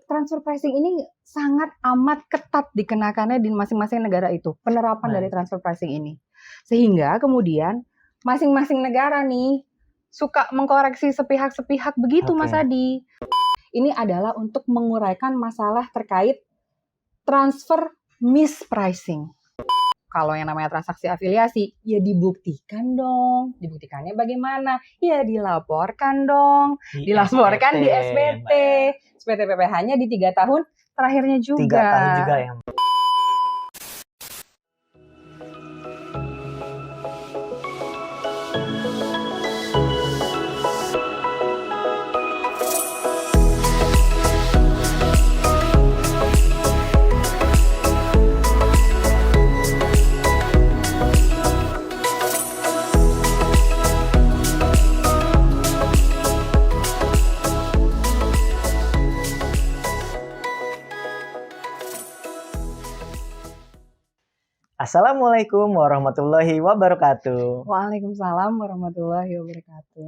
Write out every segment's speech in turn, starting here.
transfer pricing ini sangat amat ketat dikenakannya di masing-masing negara itu, penerapan dari transfer pricing ini. Sehingga kemudian masing-masing negara nih suka mengkoreksi sepihak-sepihak begitu, Mas Adi. Ini adalah untuk menguraikan masalah terkait transfer mispricing. Kalau yang namanya transaksi afiliasi, ya dibuktikan dong. Dibuktikannya bagaimana? Ya dilaporkan dong. Dilaporkan di SPT. SPT PPh-nya di 3 tahun terakhirnya juga. 3 tahun juga ya. Assalamualaikum warahmatullahi wabarakatuh. Waalaikumsalam warahmatullahi wabarakatuh.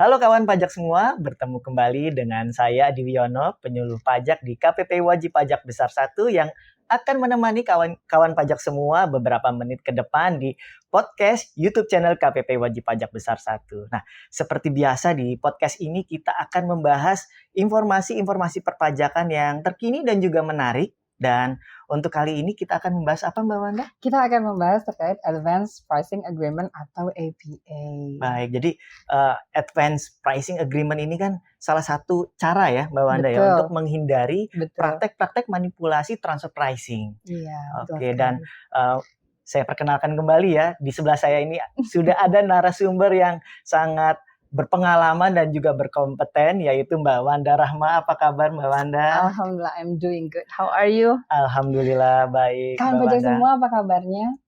Halo kawan pajak semua, bertemu kembali dengan saya Adi Wiono, penyuluh pajak di KPP Wajib Pajak Besar 1 yang akan menemani kawan-kawan pajak semua beberapa menit ke depan di podcast YouTube channel KPP Wajib Pajak Besar 1. Nah, seperti biasa di podcast ini kita akan membahas informasi-informasi perpajakan yang terkini dan juga menarik. Dan untuk kali ini kita akan membahas apa Mbak Wanda? Kita akan membahas terkait Advanced Pricing Agreement atau APA. Baik, jadi Advanced Pricing Agreement ini kan salah satu cara ya Mbak Wanda ya untuk menghindari praktek-praktek manipulasi transfer pricing. Iya. Oke, dan saya perkenalkan kembali ya, di sebelah saya ini sudah ada narasumber yang sangat berpengalaman dan juga berkompeten, yaitu Mbak Wanda Rahma. Apa kabar Mbak Wanda? Alhamdulillah, I'm doing good. How are you? Alhamdulillah baik. Kawan pajak semua apa kabarnya?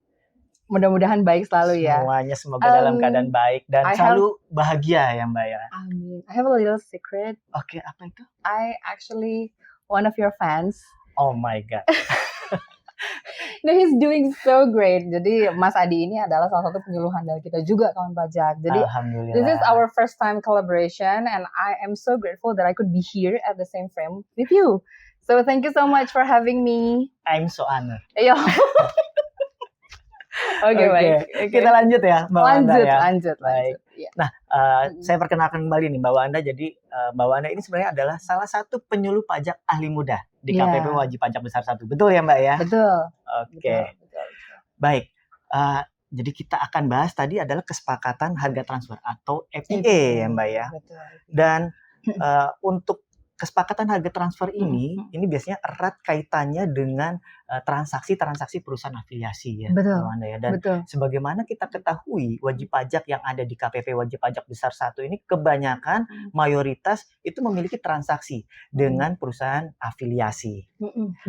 Mudah-mudahan baik selalu ya. Semuanya semoga dalam keadaan baik dan selalu bahagia ya Mbak ya. Amin. I have a little secret. Oke, apa itu? I actually one of your fans. Oh my God. No, he's doing so great. Jadi Mas Adi ini adalah salah satu penyuluh handal kita juga kawan pajak. Jadi this is our first time collaboration and I am so grateful that I could be here at the same frame with you. So thank you so much for having me. I'm so honored. Iya. Oke, baik. Kita lanjut ya Mbak Wanda ya. Lanjut. Baik. Nah, saya perkenalkan kembali nih Mbak Wanda. Jadi Mbak Wanda ini sebenarnya adalah salah satu penyuluh pajak ahli muda di KPP Wajib Pajak Besar 1. Betul ya Mbak ya? Betul. Oke. Baik. Jadi kita akan bahas tadi adalah kesepakatan harga transfer atau APA ya Mbak ya. Betul. Dan untuk kesepakatan harga transfer ini biasanya erat kaitannya dengan transaksi-transaksi perusahaan afiliasi ya, Mbak Wanda ya. Dan sebagaimana kita ketahui wajib pajak yang ada di KPP Wajib Pajak Besar 1 ini kebanyakan mayoritas itu memiliki transaksi dengan perusahaan afiliasi.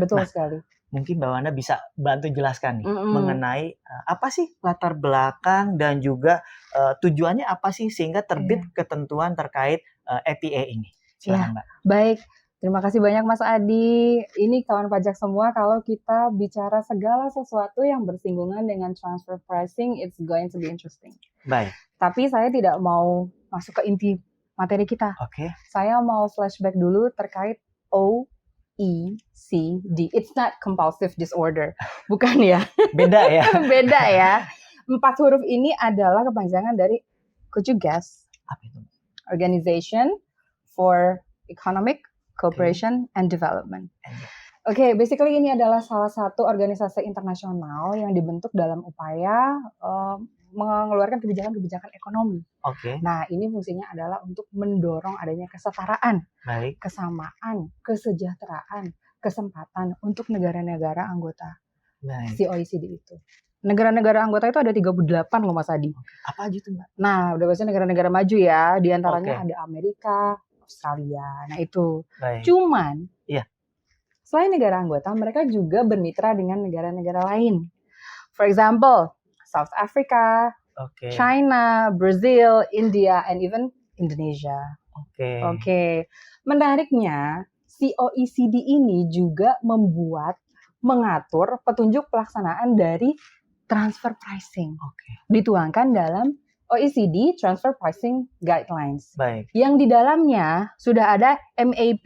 Betul sekali. Mungkin Mbak Wanda bisa bantu jelaskan nih mengenai apa sih latar belakang dan juga tujuannya apa sih sehingga terbit ketentuan terkait APA ini. Silakan, Mbak. Baik, terima kasih banyak Mas Adi. Ini kawan pajak semua, kalau kita bicara segala sesuatu yang bersinggungan dengan transfer pricing, it's going to be interesting. Baik. Tapi saya tidak mau masuk ke inti materi kita. Oke. Saya mau flashback dulu terkait OECD. It's not compulsive disorder. Bukan ya? Beda ya? Beda ya. 4 huruf ini adalah kepanjangan dari, could you guess? Apa itu? Organization for Economic Cooperation and Development. Oke, basically ini adalah salah satu organisasi internasional yang dibentuk dalam upaya mengeluarkan kebijakan-kebijakan ekonomi. Nah, ini fungsinya adalah untuk mendorong adanya kesetaraan, kesamaan, kesejahteraan, kesempatan untuk negara-negara anggota si OECD itu. Negara-negara anggota itu ada 38 loh Mas Adi. Apa aja tuh Mbak? Nah, udah biasanya negara-negara maju ya, di antaranya ada Amerika, Australia. Nah itu. Cuman, selain negara anggota, mereka juga bermitra dengan negara-negara lain. For example, South Africa, China, Brazil, India, and even Indonesia. Oke. Menariknya, si OECD ini juga mengatur petunjuk pelaksanaan dari transfer pricing. Dituangkan dalam OECD Transfer Pricing Guidelines. Yang di dalamnya sudah ada MAP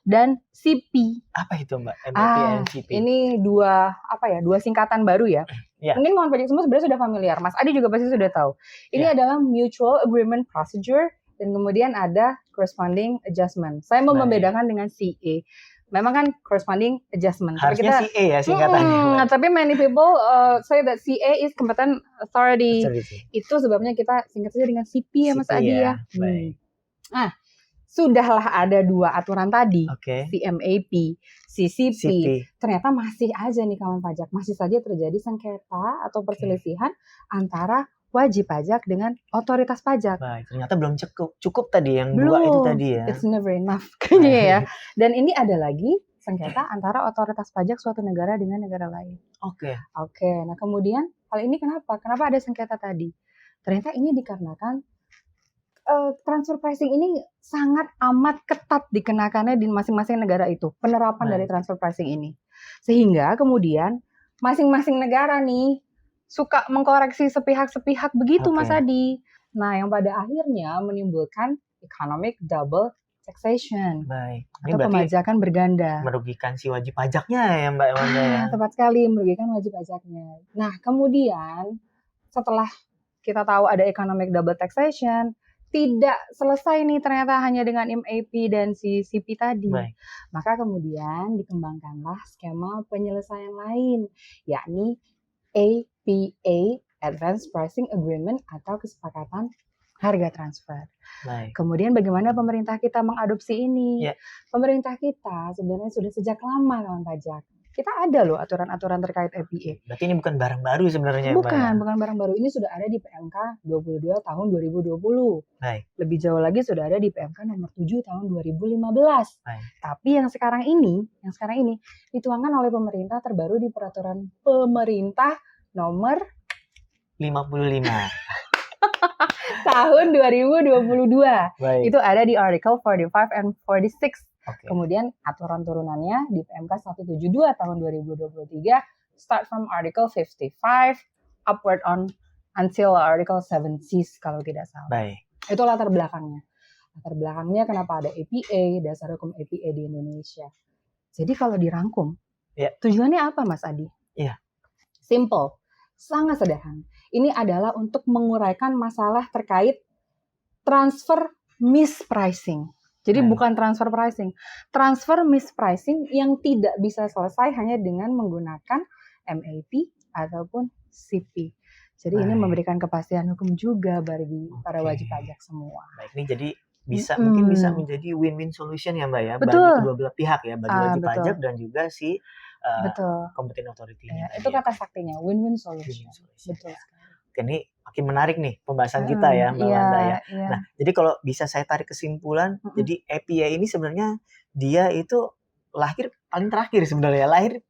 dan CP. Apa itu Mbak? MAP and CP. Ini dua singkatan baru ya. Ya. Mungkin kawan pajak semua sebenarnya sudah familiar. Mas Adi juga pasti sudah tahu. Ini adalah Mutual Agreement Procedure dan kemudian ada Corresponding Adjustment. Saya mau membedakan dengan CA. Memang kan Corresponding Adjustment. Harusnya CA ya singkatannya. Tapi many people say that CA is Competent Authority. Itu sebabnya kita singkat saja dengan CP ya Mas Adi ya. Nah, sudahlah ada dua aturan tadi, CMAP, CCP. Ternyata masih aja nih kawan pajak, masih saja terjadi sengketa atau perselisihan antara wajib pajak dengan otoritas pajak. Baik, ternyata belum cukup tadi yang dua itu tadi ya. It's never enough kayaknya ya. Dan ini ada lagi sengketa antara otoritas pajak suatu negara dengan negara lain. Oke. Nah kemudian hal ini kenapa? Kenapa ada sengketa tadi? Ternyata ini dikarenakan transfer pricing ini sangat amat ketat dikenakannya di masing-masing negara itu, penerapan dari transfer pricing ini. Sehingga kemudian masing-masing negara nih suka mengkoreksi sepihak-sepihak begitu Mas Adi. Nah, yang pada akhirnya menimbulkan economic double taxation. Ini atau pemajakan berganda. Merugikan si wajib pajaknya ya Mbak Wanda ya. Tepat sekali, merugikan wajib pajaknya. Nah, kemudian setelah kita tahu ada economic double taxation, tidak selesai nih ternyata hanya dengan MAP dan CCP tadi. Maka kemudian dikembangkanlah skema penyelesaian lain, yakni APA, Advanced Pricing Agreement atau kesepakatan harga transfer. Kemudian bagaimana pemerintah kita mengadopsi ini? Pemerintah kita sebenarnya sudah sejak lama kawan pajak. Kita ada loh aturan-aturan terkait APA. Berarti ini bukan barang baru sebenarnya Bukan barang baru. Ini sudah ada di PMK 22 tahun 2020. Lebih jauh lagi sudah ada di PMK nomor 7 tahun 2015. Tapi yang sekarang ini dituangkan oleh pemerintah terbaru di peraturan pemerintah nomor 55 tahun 2022. Itu ada di Article 45 and 46. Kemudian aturan turunannya di PMK 172 tahun 2023 start from Article 55 upward on until Article 70 kalau tidak salah. Itu latar belakangnya. Latar belakangnya kenapa ada APA, dasar hukum APA di Indonesia. Jadi kalau dirangkum, tujuannya apa Mas Adi? Simple, sangat sederhana. Ini adalah untuk menguraikan masalah terkait transfer mispricing. Jadi bukan transfer pricing. Transfer mispricing yang tidak bisa selesai hanya dengan menggunakan MAP ataupun CP. Jadi ini memberikan kepastian hukum juga bagi para wajib pajak semua. Ini jadi mungkin bisa menjadi win-win solution ya Mbak ya. Bagi kedua belah pihak ya, bagi wajib pajak dan juga si competent authority. Itu kata saktinya, win-win solution. Betul. Ini makin menarik nih pembahasan kita ya Mbak Wanda ya. Nah, jadi kalau bisa saya tarik kesimpulan, jadi APA ini sebenarnya dia itu lahir paling terakhir sebenarnya, lahir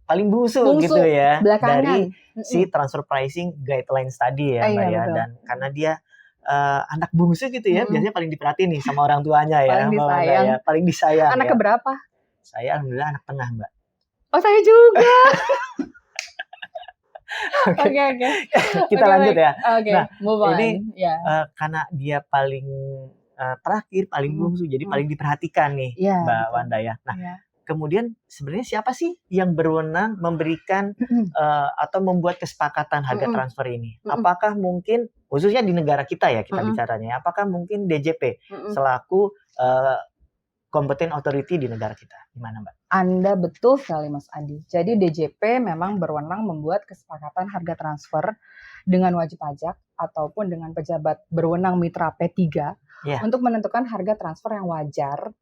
paling bungsu gitu ya belakangan. Dari si transfer pricing guidelines tadi ya Mbak ya. Dan karena dia anak bungsu gitu ya, biasanya paling diperhatiin nih sama orang tuanya ya, paling disayang. Paling disayang. Anak keberapa? Saya alhamdulillah anak tengah Mbak. Oh saya juga. Oke. Kita lanjut ya. Nah, move on. Ini karena dia paling terakhir, paling bungsu, jadi paling diperhatikan nih Mbak Wanda ya. Nah, kemudian sebenarnya siapa sih yang berwenang memberikan atau membuat kesepakatan harga transfer ini? Apakah mungkin, khususnya di negara kita ya kita bicaranya, apakah mungkin DJP selaku competent authority di negara kita? Gimana Mbak? Anda betul sekali Mas Adi. Jadi DJP memang berwenang membuat kesepakatan harga transfer dengan wajib pajak ataupun dengan pejabat berwenang mitra P3 untuk menentukan harga transfer yang wajar.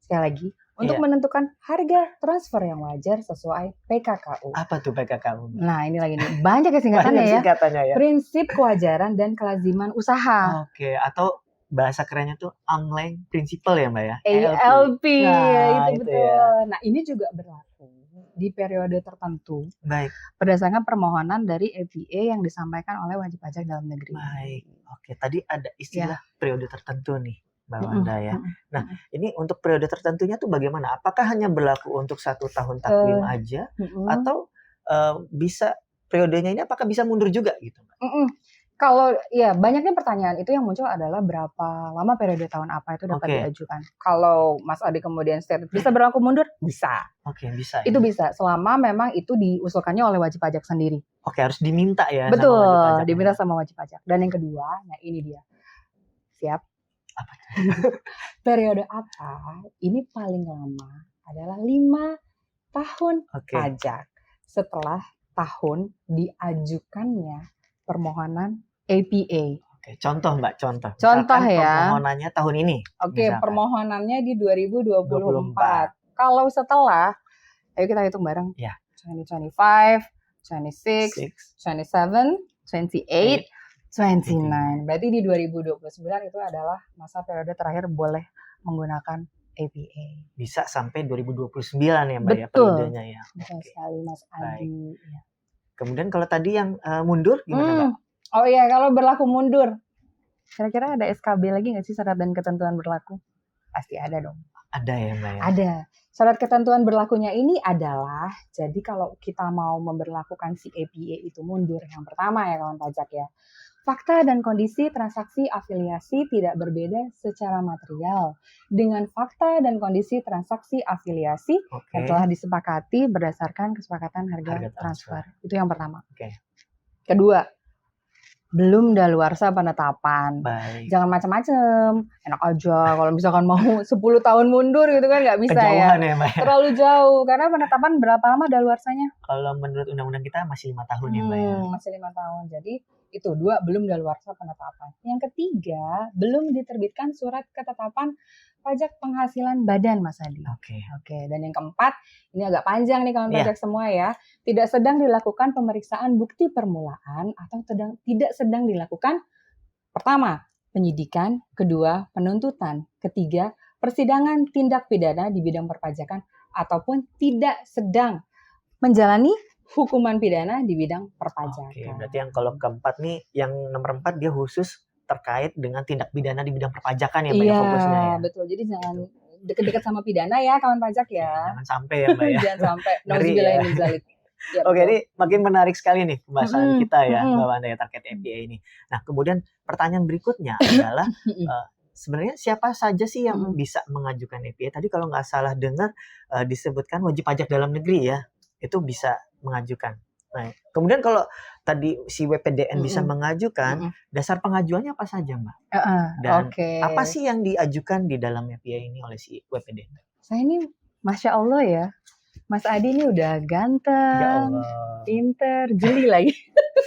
Sekali lagi, untuk menentukan harga transfer yang wajar sesuai PKKU. Apa tuh PKKU? Nah ini lagi nih, banyak ya singkatannya ya. Prinsip kewajaran dan kelaziman usaha. Atau bahasa kerennya tuh AMLAN Principle ya Mbak ya? ALP, nah, itu betul. Ya. Nah ini juga berlaku di periode tertentu. Berdasarkan permohonan dari APA yang disampaikan oleh wajib pajak dalam negeri. Tadi ada istilah periode tertentu nih Mbak Wanda ya. Nah ini untuk periode tertentunya tuh bagaimana? Apakah hanya berlaku untuk 1 tahun takwim aja? Atau bisa periodenya ini apakah bisa mundur juga gitu Mbak? Kalau ya banyaknya pertanyaan itu yang muncul adalah berapa lama periode tahun apa itu dapat Oke. diajukan. Kalau Mas Adi kemudian state bisa berlaku mundur, bisa. Oke, bisa Itu ya. bisa selama memang itu diusulkannya oleh wajib pajak sendiri. Oke, harus diminta ya sama Betul, wajib pajak. diminta sama wajib pajak. Dan yang kedua, nah ini dia. Siap. Apa Periode apa? Ini paling lama adalah 5 tahun Oke. pajak setelah tahun diajukannya permohonan APA. Oke, contoh Mbak, contoh. Contoh Misalkan ya. permohonannya tahun ini. Oke, misalkan. permohonannya di 2024. Kalau setelah, ayo kita hitung bareng. Ya. 2025, 26, 27, 28, 29. Berarti di 2029 itu adalah masa periode terakhir boleh menggunakan APA. Bisa sampai 2029 ya Mbak ya Betul. periodenya ya. Betul Oke. sekali Mas Adi. Ya. Kemudian kalau tadi yang mundur gimana Mbak? Oh iya, kalau berlaku mundur. Kira-kira ada SKB lagi nggak sih syarat dan ketentuan berlaku? Pasti ada dong. Ada ya Mbak ya? Ada. Syarat ketentuan berlakunya ini adalah, jadi kalau kita mau memberlakukan si APA itu mundur, yang pertama ya kawan pajak ya, fakta dan kondisi transaksi afiliasi tidak berbeda secara material dengan fakta dan kondisi transaksi afiliasi Oke. yang telah disepakati berdasarkan kesepakatan harga Harga transfer. transfer. Itu yang pertama. Oke. Kedua, belum daluarsa penetapan. Baik. Jangan macam-macam, enak aja kalau misalkan mau 10 tahun mundur gitu kan nggak bisa ya. Kejauhan ya Mbak ya? Terlalu jauh, karena penetapan berapa lama daluarsanya? Kalau menurut undang-undang kita masih 5 tahun ya Mbak ya? Masih 5 tahun. Jadi itu 2, belum daluarsa penetapan. Yang ketiga, belum diterbitkan surat ketetapan pajak penghasilan badan Mas Adi. Oke. Dan yang keempat, ini agak panjang nih kawan Iya. pajak semua ya. Tidak sedang dilakukan pemeriksaan bukti permulaan atau tidak sedang dilakukan pertama, penyidikan, kedua, penuntutan, ketiga, persidangan tindak pidana di bidang perpajakan ataupun tidak sedang menjalani hukuman pidana di bidang perpajakan. Oke, berarti yang kalau keempat nih, yang nomor 4 dia khusus terkait dengan tindak pidana di bidang perpajakan ya Mbak ya fokusnya ya? Iya, betul. Jadi jangan deket-deket sama pidana ya kawan pajak ya. Jangan sampai ya Mbak ya. Jangan sampai. Ngeri Nauzubillah ya. min dzalik. Ya, Oke, betul. ini makin menarik sekali nih pembahasan kita ya Mm-mm. Mbak Wanda ya terkait APA ini. Nah, kemudian pertanyaan berikutnya adalah sebenarnya siapa saja sih yang bisa mengajukan APA? Tadi kalau nggak salah dengar disebutkan wajib pajak dalam negeri ya, itu bisa mengajukan. Nah, kemudian kalau tadi si WPDN bisa mengajukan, dasar pengajuannya apa saja Mbak? Dan apa sih yang diajukan di dalam APA ini oleh si WPDN? Saya ini Masya Allah ya, Mas Adi ini udah ganteng, Ya Allah. pinter, jeli lagi.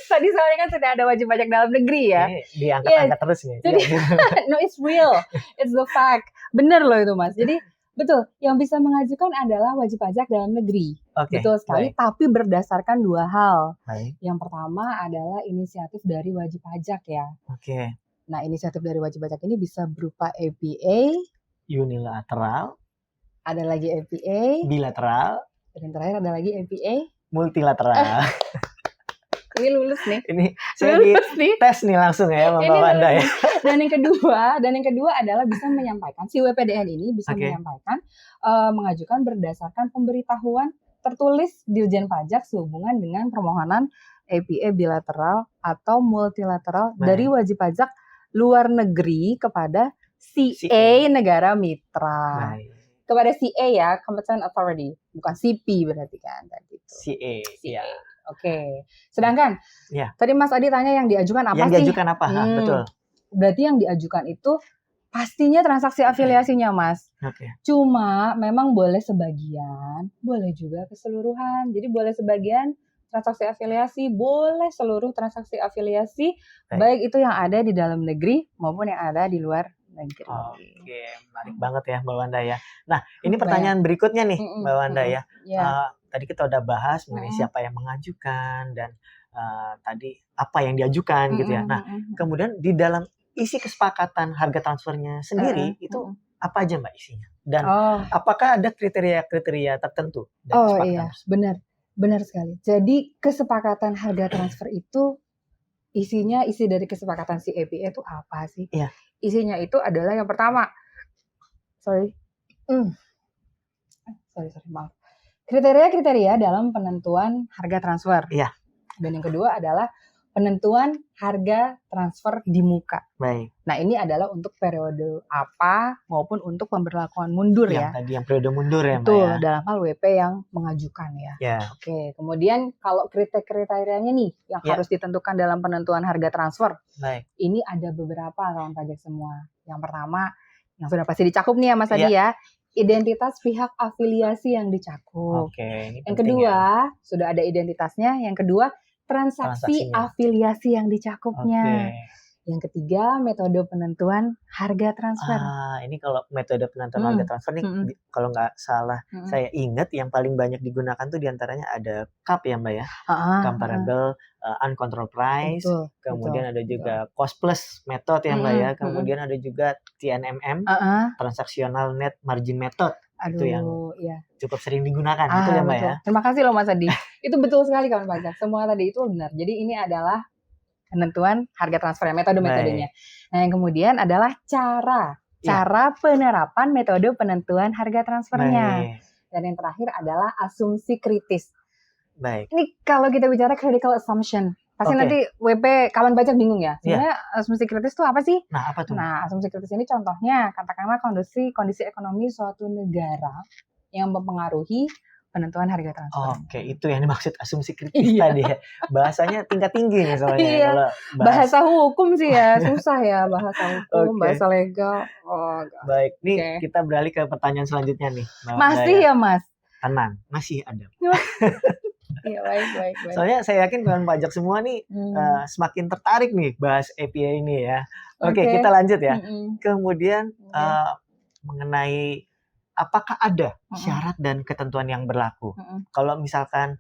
Tadi soalnya kan sudah ada wajib pajak dalam negeri ya. Ini diangkat-angkat terus nih. Jadi, no, it's real, it's the fact. Bener loh itu Mas. Jadi betul, yang bisa mengajukan adalah wajib pajak dalam negeri. Oke, betul sekali, tapi berdasarkan 2 hal. Baik. Yang pertama adalah inisiatif dari wajib pajak ya. Oke. Nah, inisiatif dari wajib pajak ini bisa berupa APA, unilateral, ada lagi APA, bilateral, dan yang terakhir ada lagi APA, multilateral. Ini lulus nih. Ini saya lulus nih. Tes nih langsung ya sama Mbak Wanda ya. Dan yang kedua adalah bisa menyampaikan, si WPDN ini bisa menyampaikan, mengajukan berdasarkan pemberitahuan tertulis Dirjen Pajak sehubungan dengan permohonan APA bilateral atau multilateral dari wajib pajak luar negeri kepada CA negara mitra. Kepada CA ya, Competent Authority, bukan CP berarti kan tadi itu. CA. Ya. Oke. Sedangkan tadi Mas Adi tanya yang diajukan apa sih? Yang diajukan apa? Betul. Berarti yang diajukan itu pastinya transaksi afiliasinya, Mas. Cuma memang boleh sebagian, boleh juga keseluruhan. Jadi boleh sebagian transaksi afiliasi, boleh seluruh transaksi afiliasi, baik itu yang ada di dalam negeri maupun yang ada di luar negeri. Oke, menarik banget ya Mbak Wanda ya. Nah, ini pertanyaan berikutnya nih Mbak Wanda ya. Tadi kita udah bahas mengenai siapa yang mengajukan dan tadi apa yang diajukan gitu ya. Nah, kemudian di dalam isi kesepakatan harga transfernya sendiri itu apa aja Mbak isinya? Dan apakah ada kriteria-kriteria tertentu dari kesepakatan tersebut? Benar sekali. Jadi kesepakatan harga transfer itu isi dari kesepakatan si APA itu apa sih? Iya. Isinya itu adalah yang pertama, maaf. Kriteria-kriteria dalam penentuan harga transfer. Iya. Dan yang kedua adalah penentuan harga transfer di muka. Baik. Nah, ini adalah untuk periode apa maupun untuk pemberlakuan mundur Yang ya. tadi yang periode mundur ya, Mbak Betul, ya. dalam hal WP yang mengajukan ya. Ya. Oke, kemudian kalau kriterianya nih yang Ya. harus ditentukan dalam penentuan harga transfer, Baik. ini ada beberapa kawan pajak semua. Yang pertama, yang sudah pasti dicakup nih ya Mas Adi Ya. ya, identitas pihak afiliasi yang dicakup. Oke, ini Yang penting kedua, ya. sudah ada identitasnya. Yang kedua, transaksi Transaksinya. afiliasi yang dicakupnya. Oke. Yang ketiga, metode penentuan harga transfer. Ini kalau metode penentuan harga transfer nih, kalau nggak salah saya ingat yang paling banyak digunakan tuh diantaranya ada CUP ya Mbak ya, comparable uncontrolled price, Betul, kemudian betul, ada juga cost plus method ya Mbak ya, kemudian ada juga TNMM, transactional net margin method. Itu yang iya. cukup sering digunakan, betul ya Mbak betul. ya? Terima kasih loh Mas Adi. Itu betul sekali kawan pajak. Semua tadi itu benar. Jadi ini adalah penentuan harga transfer, metode-metodenya. Nah, yang kemudian adalah cara penerapan metode penentuan harga transfernya. Dan yang terakhir adalah asumsi kritis. Baik. Ini kalau kita bicara critical assumption, pasti nanti WP kawan pajak bingung ya. Sebenarnya asumsi kritis itu apa sih? Nah, apa tuh? Nah, asumsi kritis ini contohnya katakanlah kondisi ekonomi suatu negara yang mempengaruhi penentuan harga transfer. Oke, itu yang dimaksud asumsi kritis tadi ya. Bahasanya tingkat tinggi nih soalnya. Iya. Kalau bahasa hukum sih ya, susah ya bahasa hukum, bahasa legal. Baik, nih kita beralih ke pertanyaan selanjutnya nih. Masih ya Mas? Tenang, masih ada. Iya, baik. Soalnya saya yakin kawan pajak semua nih semakin tertarik nih bahas API ini ya. Oke, kita lanjut ya. Kemudian mengenai apakah ada syarat dan ketentuan yang berlaku? Kalau misalkan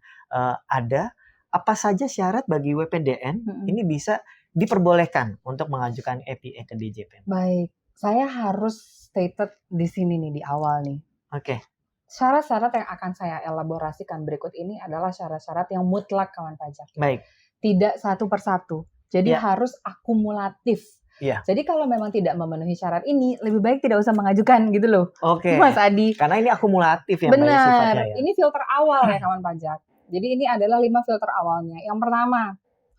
ada, apa saja syarat bagi WPDN ini bisa diperbolehkan untuk mengajukan API ke DJP? Baik, saya harus stated di sini nih di awal nih. Oke. Syarat-syarat yang akan saya elaborasikan berikut ini adalah syarat-syarat yang mutlak kawan pajak. Baik. Tidak satu persatu. Jadi harus akumulatif. Jadi kalau memang tidak memenuhi syarat ini, lebih baik tidak usah mengajukan gitu loh. Oke. Mas Adi. Karena ini akumulatif ya. Benar. Ini filter awal ya kawan pajak. Jadi ini adalah 5 filter awalnya. Yang pertama,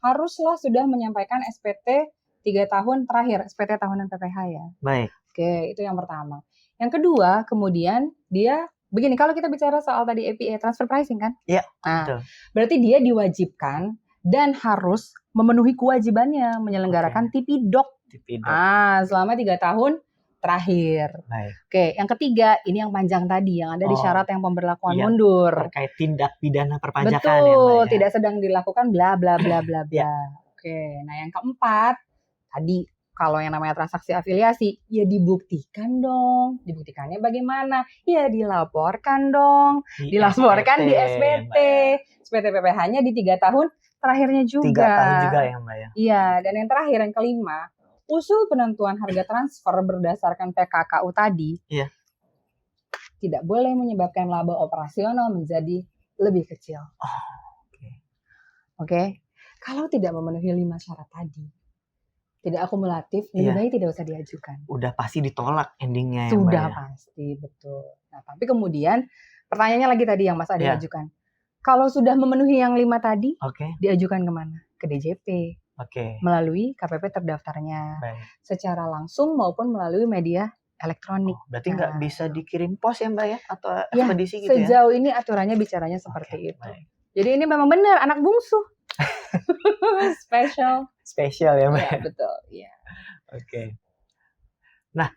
haruslah sudah menyampaikan SPT 3 tahun terakhir, SPT tahunan PPh ya. Baik. Oke, itu yang pertama. Yang kedua, kemudian dia begini, kalau kita bicara soal tadi API, transfer pricing kan? Iya, betul. Berarti dia diwajibkan dan harus memenuhi kewajibannya menyelenggarakan TP-Doc. Selama 3 tahun terakhir. Baik. Oke, yang ketiga, ini yang panjang tadi, yang ada di syarat yang pemberlakuan mundur. Terkait tindak pidana perpajakan betul, ya Mbak ya? Tidak sedang dilakukan bla bla bla bla bla. Oke, nah yang keempat, tadi kalau yang namanya transaksi afiliasi, ya dibuktikan dong. Dibuktikannya bagaimana? Ya dilaporkan dong. Dilaporkan di SPT. SPT PPh-nya di 3 tahun terakhirnya juga. 3 tahun juga ya Mbak ya? Iya, dan yang terakhir, yang kelima, usul penentuan harga transfer berdasarkan PKKU tadi tidak boleh menyebabkan laba operasional menjadi lebih kecil. Oke. Kalau tidak memenuhi 5 syarat tadi, tidak akumulatif, lebih baik tidak usah diajukan. Udah pasti ditolak endingnya ya Sudah Mbak ya? pasti, betul. Nah, tapi kemudian pertanyaannya lagi tadi yang Mas Adi ajukan. Kalau sudah memenuhi yang 5 tadi, diajukan kemana? Ke DJP. Melalui KPP terdaftarnya. Secara langsung maupun melalui media elektronik. Berarti nggak bisa dikirim pos ya Mbak ya? Atau ekspedisi gitu ya? Sejauh ini aturannya bicaranya seperti itu. Jadi ini memang benar, anak bungsu. Spesial ya Mbak? Iya, betul. Iya. Oke. Nah,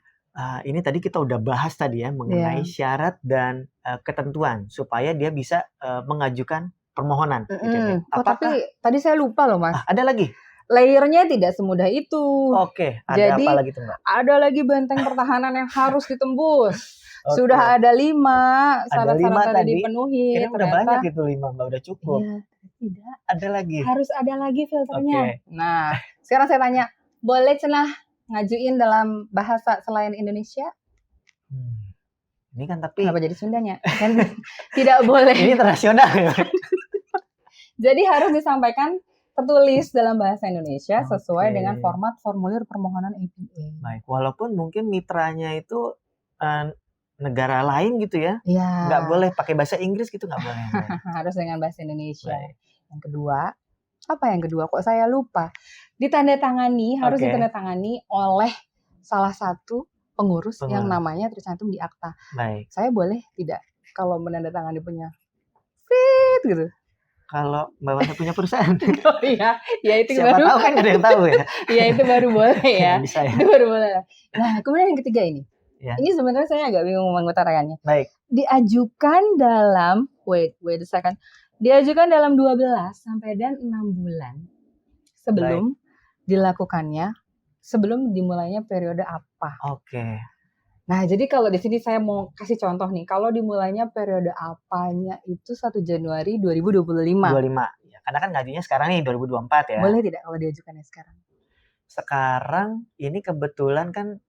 ini tadi kita udah bahas tadi ya mengenai syarat dan ketentuan supaya dia bisa mengajukan permohonan. Gitu. Tapi tadi saya lupa loh Mas. Ada lagi? Layernya tidak semudah itu. Ada jadi, apa lagi tuh Mbak? Ada lagi benteng pertahanan yang harus ditembus. Sudah ada 5 syarat-syarat tadi dipenuhi. Kayaknya udah banyak itu 5 Mbak, udah cukup. Iya, tidak. Ada lagi. Harus ada lagi filternya. Nah, sekarang saya tanya, boleh cenah ngajuin dalam bahasa selain Indonesia? Ini kan tapi kenapa jadi Sundanya? Kan tidak boleh. Ini internasional ya. Jadi harus disampaikan tertulis dalam bahasa Indonesia sesuai dengan format formulir permohonan API. Baik, walaupun mungkin mitranya itu negara lain gitu ya. Nggak boleh pakai bahasa Inggris gitu, nggak boleh. Harus dengan bahasa Indonesia. Yang kedua, Apa yang kedua? Kok saya lupa? Ditandatangani, harus Oke. ditandatangani oleh salah satu pengurus yang Pengurus. namanya tercantum di akta. Baik. Saya boleh tidak kalau menandatangani punya fit gitu? Kalau Mbak Wanda punya perusahaan, Oh iya, ya itu siapa baru, tahu kan nggak ada yang tahu ya. ya itu baru boleh ya. Bisa ya. Itu baru boleh. Nah, kemudian yang ketiga ini. Ya. Ini sebenarnya saya agak bingung mengutarakannya. Baik. Diajukan dalam, wait a second. Diajukan dalam 12 sampai dan 6 bulan sebelum dilakukannya, sebelum dimulainya periode apa. Oke. Nah, jadi kalau di sini saya mau kasih contoh nih, kalau dimulainya periode apanya itu 1 Januari 2025. 25. Ya, karena kan gajinya sekarang nih 2024 ya. Boleh tidak kalau diajukannya sekarang? Sekarang ini kebetulan kan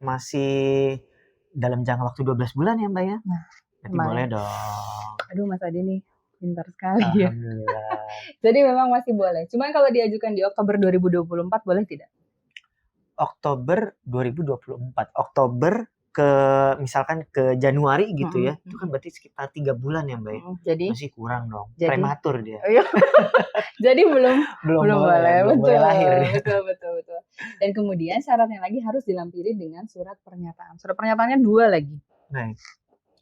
masih dalam jangka waktu 12 bulan ya Mbak ya. Nah, berarti boleh dong. Aduh, Mas Adi nih pintar sekali ya. Alhamdulillah. Jadi memang masih boleh. Cuman kalau diajukan di Oktober 2024 boleh tidak? Oktober 2024. Oktober ke misalkan ke Januari gitu ya. Itu kan berarti sekitar 3 bulan ya Mbak ya. Jadi Masih kurang dong. Jadi- Prematur dia. jadi belum boleh. Belum boleh lahir. Betul. Dan kemudian syaratnya lagi harus dilampiri dengan surat pernyataan. Surat pernyataannya 2 lagi. Baik.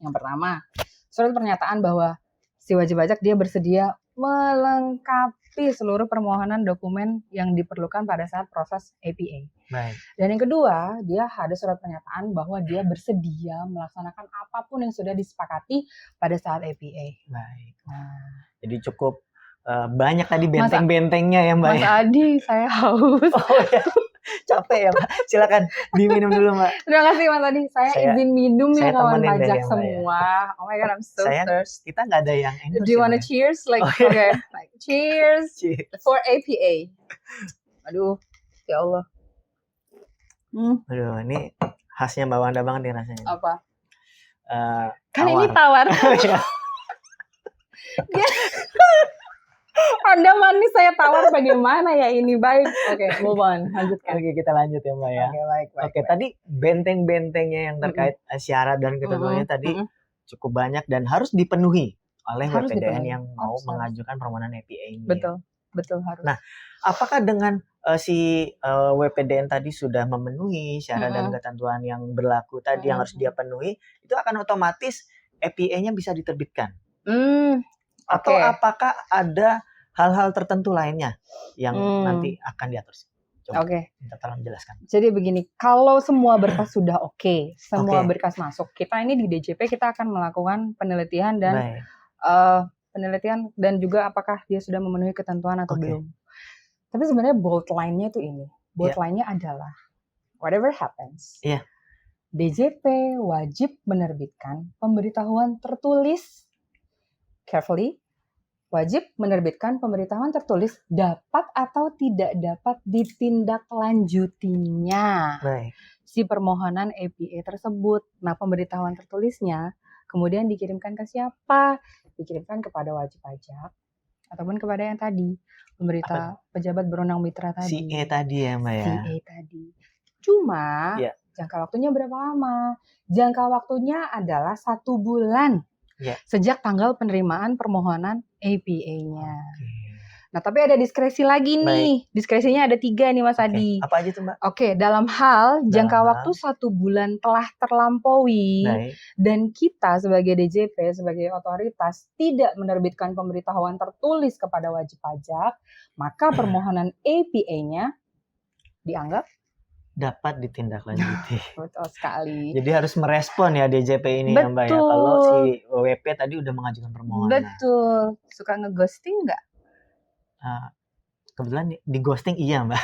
Yang pertama, surat pernyataan bahwa si wajib pajak dia bersedia melengkapi seluruh permohonan dokumen yang diperlukan pada saat proses APA. Baik. Dan yang kedua, dia ada surat pernyataan bahwa dia bersedia melaksanakan apapun yang sudah disepakati pada saat APA. Baik. Nah, Jadi cukup banyak tadi Mas- benteng-bentengnya ya Mbak Mas ya. Adi, saya haus. Oh ya. Capek ya Mbak. Silakan diminum dulu Mbak. Terima kasih Mas Adi. Saya izin minum ya saya kawan temenin deh pajak ya, Mbak, ya. semua. Oh my god, I'm so Sayang, thirsty. Kita nggak ada yang endorse. Do you ya, wanna Mbak ya? cheers? Like, Oh, iya. okay, like cheers Cheers. for APA. Aduh, ya Allah. Aduh, ini khasnya Mbak Wanda banget nih rasanya. Apa? Kan Tawar. ini tawar. Iya. Anda manis, saya tawar, bagaimana ya ini? Baik. Oke, move on. Lanjutkan. Oke, kita lanjut ya Mbak ya. Oke, baik. Oke, tadi benteng-bentengnya yang terkait syarat dan ketentuannya tadi cukup banyak dan harus dipenuhi oleh Harus WPDN dipenuhi. yang mau Harus. mengajukan permohonan APA ini. Betul harus. Nah, apakah dengan si WPDN tadi sudah memenuhi syarat dan ketentuan yang berlaku tadi yang harus dia penuhi, itu akan otomatis APA-nya bisa diterbitkan? Atau Oke. apakah ada hal-hal tertentu lainnya yang nanti akan diatur? Coba minta tolong jelaskan. Jadi begini, kalau semua berkas sudah oke, semua Oke. berkas masuk, kita ini di DJP kita akan melakukan penelitian dan Baik. penelitian dan juga apakah dia sudah memenuhi ketentuan atau Oke. belum. Tapi sebenarnya bold line-nya itu ini. Bold line-nya adalah whatever happens. Iya. DJP wajib menerbitkan pemberitahuan tertulis, carefully, wajib menerbitkan pemberitahuan tertulis dapat atau tidak dapat ditindaklanjutinya Baik. si permohonan APA tersebut. Nah, pemberitahuan tertulisnya kemudian dikirimkan ke siapa? Dikirimkan kepada wajib pajak ataupun kepada yang tadi, pejabat berwenang mitra tadi. CA tadi ya Mbak ya. CA tadi. Cuma jangka waktunya berapa lama? Jangka waktunya adalah 1 bulan. Sejak tanggal penerimaan permohonan APA-nya. Nah, tapi ada diskresi lagi nih. Diskresinya ada 3 nih Mas Adi. Apa aja tuh Mbak? Oke, dalam hal jangka waktu 1 bulan telah terlampaui dan kita sebagai DJP, sebagai otoritas tidak menerbitkan pemberitahuan tertulis kepada wajib pajak, maka permohonan APA-nya dianggap dapat ditindaklanjuti. Betul sekali. Jadi harus merespon ya DJP ini ya Mbak ya. Kalau si WP tadi udah mengajukan permohonan. Betul. Suka ngeghosting nggak? Kebetulan di ghosting iya Mbak.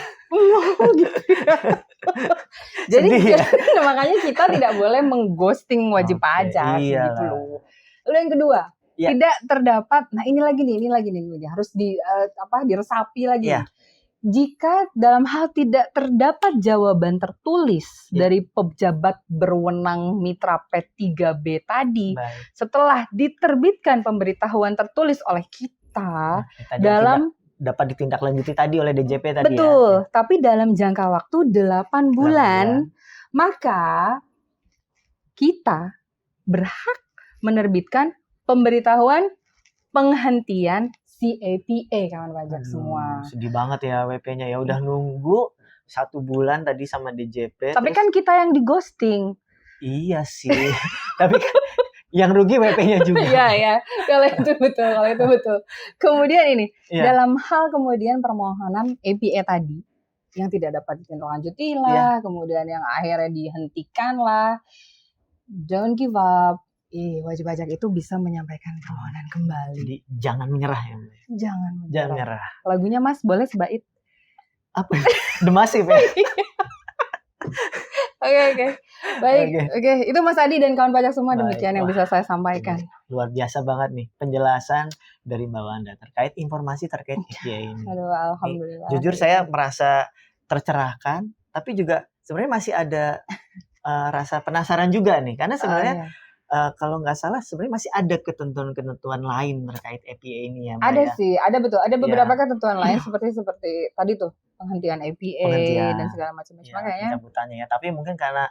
Jadi makanya kita tidak boleh mengghosting wajib pajak gitu loh. Lalu yang kedua, tidak terdapat. Nah, ini lagi nih harus diresapi lagi. Jika dalam hal tidak terdapat jawaban tertulis dari pejabat berwenang mitra P3B tadi, setelah diterbitkan pemberitahuan tertulis oleh kita dalam dapat ditindaklanjuti tadi oleh DJP tadi. Betul, tapi dalam jangka waktu 8 bulan, maka kita berhak menerbitkan pemberitahuan penghentian si APA kawan pajak semua. Sedih banget ya WP-nya ya. Udah nunggu 1 bulan tadi sama DJP. Tapi kan kita yang di ghosting. Iya sih. Tapi kan yang rugi WP-nya juga. Iya, kalau itu betul. Kemudian ini, Iya. dalam hal kemudian permohonan APA tadi, yang tidak dapat ditindaklanjuti lah, kemudian yang akhirnya dihentikan lah, don't give up. Wajib pajak itu bisa menyampaikan permohonan kembali. Jadi jangan menyerah ya. Jangan Jangan menyerah. menyerah. Lagunya Mas boleh sebait. Apa? The Massive ya. Oke. Baik. Oke. Oke, itu Mas Adi dan kawan pajak semua Baik. demikian yang Wah, bisa saya sampaikan. luar biasa banget nih penjelasan dari Mbak Wanda terkait informasi terkait APA ini. Aduh, alhamdulillah. Jujur saya merasa tercerahkan, tapi juga sebenarnya masih ada rasa penasaran juga nih, karena sebenarnya kalau nggak salah sebenarnya masih ada ketentuan-ketentuan lain terkait APA ini ya, Mbak Ada ya. sih, ada betul. Ada beberapa ketentuan lain seperti tadi tuh penghentian APA dan segala macam. Ya, Kayaknya pencabutannya ya. Tapi mungkin karena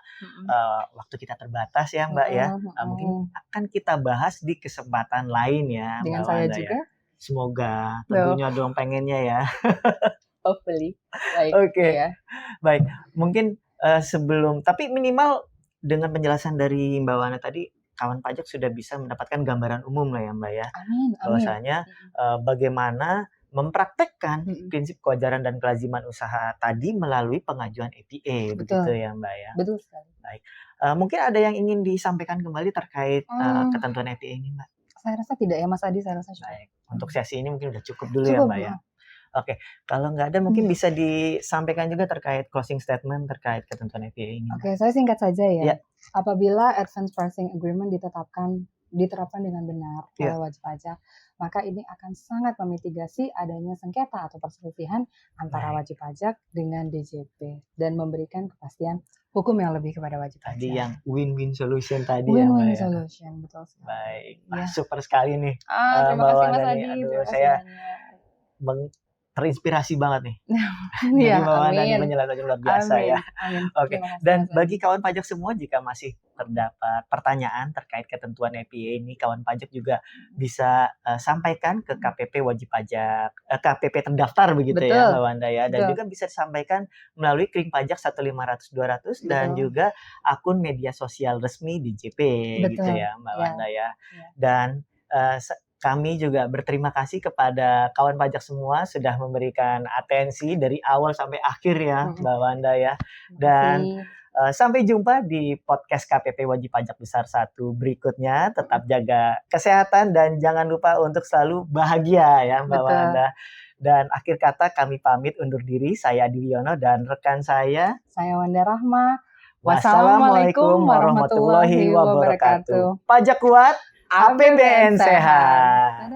waktu kita terbatas ya, Mbak ya. Mungkin akan kita bahas di kesempatan lain ya, dengan Mbak saya Wanda juga. Ya. Semoga tentunya dong pengennya ya. Hopefully. Baik. Oke. Ya. Baik. Mungkin sebelum, tapi minimal dengan penjelasan dari Mbak Wanda tadi, kawan pajak sudah bisa mendapatkan gambaran umum lah ya, Mbak ya. Amin. Bahwasanya bagaimana mempraktekkan prinsip kewajaran dan kelaziman usaha tadi melalui pengajuan APA. Betul. Begitu ya, Mbak ya. Betul sekali. Baik. Mungkin ada yang ingin disampaikan kembali terkait ketentuan APA ini, Mbak? Saya rasa tidak ya, Mas Adi. Saya rasa cukup. Baik. Untuk sesi ini mungkin udah cukup dulu ya, Mbak ya. Oke, kalau nggak ada mungkin bisa disampaikan juga terkait closing statement terkait ketentuan APA ini. Oke, saya singkat saja ya. Apabila advance pricing agreement diterapkan dengan benar oleh wajib pajak, maka ini akan sangat memitigasi adanya sengketa atau perselisihan antara wajib pajak dengan DJP dan memberikan kepastian hukum yang lebih kepada wajib pajak. Tadi yang win-win solution tadi win-win ya, Mbak. solution, betul sekali. Baik, super sekali nih. Terima kasih Mas Adi. Aduh, saya terinspirasi banget nih. Jadi Mbak Wanda penjelasannya luar biasa ya. Oke. Dan bagi kawan pajak semua, jika masih terdapat pertanyaan terkait ketentuan APA ini, kawan pajak juga bisa sampaikan ke KPP wajib pajak, KPP terdaftar begitu. Betul. Ya Mbak Wanda ya. Dan juga bisa disampaikan melalui Kring Pajak 1500200 dan juga akun media sosial resmi DJP gitu ya Mbak Wanda ya. Dan kami juga berterima kasih kepada kawan pajak semua sudah memberikan atensi dari awal sampai akhir ya, Mbak Wanda ya. Dan sampai jumpa di podcast KPP Wajib Pajak Besar 1 berikutnya. Tetap jaga kesehatan dan jangan lupa untuk selalu bahagia ya, Mbak Wanda. Dan akhir kata kami pamit undur diri. Saya Adi Wiono dan rekan saya Wanda Rahma. Wassalamualaikum warahmatullahi wabarakatuh. Pajak kuat, APBN sehat.